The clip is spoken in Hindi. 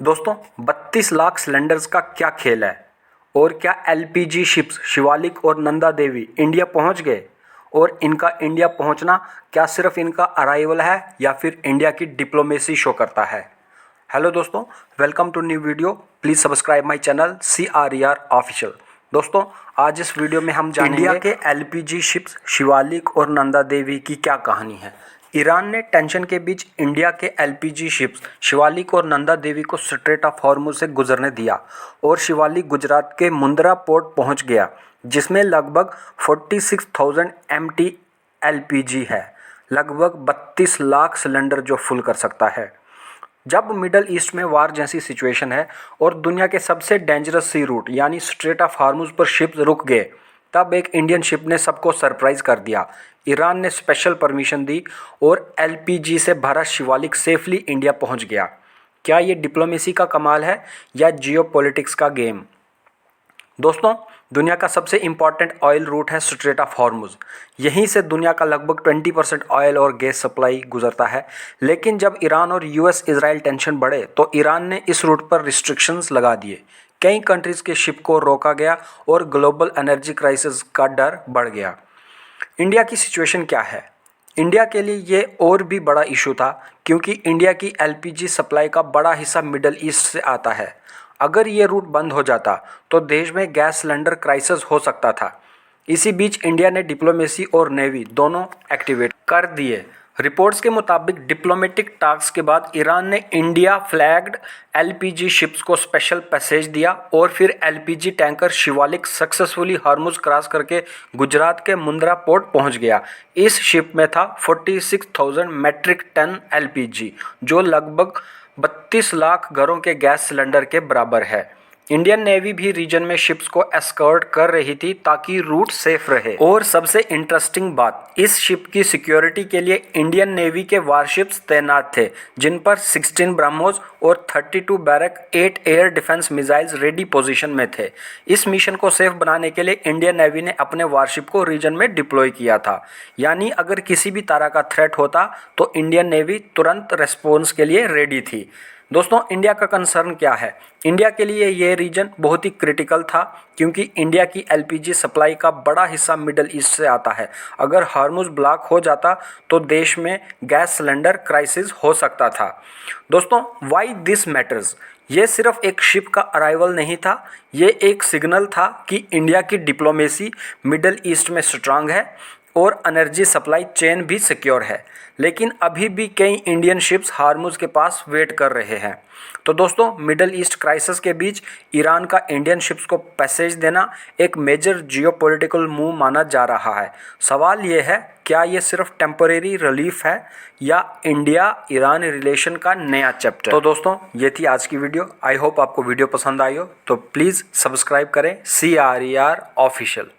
दोस्तों 32 लाख सिलेंडर्स का क्या खेल है और क्या एलपीजी शिप्स शिवालिक और नंदा देवी इंडिया पहुंच गए और इनका इंडिया पहुंचना क्या सिर्फ इनका अराइवल है या फिर इंडिया की डिप्लोमेसी शो करता है। हेलो दोस्तों, welcome to new video. Please subscribe my channel CRER official. दोस्तों आज इस वीडियो में हम जानेंगे इंडिया के एलपीजी शिप्स शिवालिक और नंदा देवी की क्या कहानी है। ईरान ने टेंशन के बीच इंडिया के एलपीजी शिप्स शिवालिक और नंदा देवी को स्ट्रेट ऑफ हॉर्मुज से गुजरने दिया और शिवालिक गुजरात के मुंद्रा पोर्ट पहुंच गया, जिसमें लगभग 46,000 MT एलपीजी है, लगभग 32 लाख सिलेंडर जो फुल कर सकता है। जब मिडल ईस्ट में वार जैसी सिचुएशन है और दुनिया के सबसे डेंजरस सी रूट यानी स्ट्रेट ऑफ हार्मुज पर शिप्स रुक गए, तब एक इंडियन शिप ने सबको सरप्राइज कर दिया। ईरान ने स्पेशल परमिशन दी और एलपीजी से भरा शिवालिक सेफली इंडिया पहुंच गया। क्या ये डिप्लोमेसी का कमाल है या जियोपॉलिटिक्स का गेम? दोस्तों दुनिया का सबसे इम्पॉर्टेंट ऑयल रूट है स्ट्रेट ऑफ हॉर्मुज। यहीं से दुनिया का लगभग 20% ऑयल और गैस सप्लाई गुजरता है। लेकिन जब ईरान और US इजराइल टेंशन बढ़े तो ईरान ने इस रूट पर रिस्ट्रिक्शंस लगा दिए। कई कंट्रीज़ के शिप को रोका गया और ग्लोबल एनर्जी क्राइसिस का डर बढ़ गया। इंडिया की सिचुएशन क्या है? इंडिया के लिए ये और भी बड़ा इशू था, क्योंकि इंडिया की एलपीजी सप्लाई का बड़ा हिस्सा मिडल ईस्ट से आता है। अगर ये रूट बंद हो जाता तो देश में गैस सिलेंडर क्राइसिस हो सकता था। इसी बीच इंडिया ने डिप्लोमेसी और नेवी दोनों एक्टिवेट कर दिए। रिपोर्ट्स के मुताबिक डिप्लोमेटिक टॉक्स के बाद ईरान ने इंडिया फ्लैग्ड एलपीजी शिप्स को स्पेशल पैसेज दिया और फिर LPG tanker Shivalik successfully Hormuz cross करके गुजरात के मुंद्रा पोर्ट पहुंच गया। इस शिप में था 46,000 मेट्रिक टन एलपीजी, जो लगभग 32 लाख घरों के गैस सिलेंडर के बराबर है। इंडियन नेवी भी रीजन में शिप्स को एस्कॉर्ट कर रही थी ताकि रूट सेफ रहे। और सबसे इंटरेस्टिंग बात, इस शिप की सिक्योरिटी के लिए इंडियन नेवी के वारशिप्स तैनात थे, जिन पर 16 ब्रह्मोस और 32 barrack 8 air defence missiles ready position में थे। इस मिशन को सेफ बनाने के लिए इंडियन नेवी ने अपने वारशिप को रीजन में डिप्लॉय किया था। यानी अगर किसी भी तरह का थ्रेट होता तो इंडियन नेवी तुरंत रेस्पॉन्स के लिए रेडी थी। दोस्तों इंडिया का कंसर्न क्या है? इंडिया के लिए ये रीजन बहुत ही क्रिटिकल था, क्योंकि इंडिया की एलपीजी सप्लाई का बड़ा हिस्सा मिडल ईस्ट से आता है। अगर हार्मुज ब्लॉक हो जाता तो देश में गैस सिलेंडर क्राइसिस हो सकता था। दोस्तों व्हाई दिस मैटर्स? ये सिर्फ एक शिप का अराइवल नहीं था, ये एक सिग्नल था कि इंडिया की डिप्लोमेसी मिडल ईस्ट में स्ट्रांग है और एनर्जी सप्लाई चेन भी सिक्योर है। लेकिन अभी भी कई इंडियन शिप्स हार्मुज के पास वेट कर रहे हैं। तो दोस्तों मिडल ईस्ट क्राइसिस के बीच ईरान का इंडियन शिप्स को पैसेज देना एक मेजर जियोपॉलिटिकल मूव माना जा रहा है। सवाल ये है, क्या ये सिर्फ टेम्परेरी रिलीफ है या इंडिया ईरान रिलेशन का नया चैप्टर? तो दोस्तों ये थी आज की वीडियो। आई होप आपको वीडियो पसंद आई हो, तो प्लीज़ सब्सक्राइब करें CRER ऑफिशियल।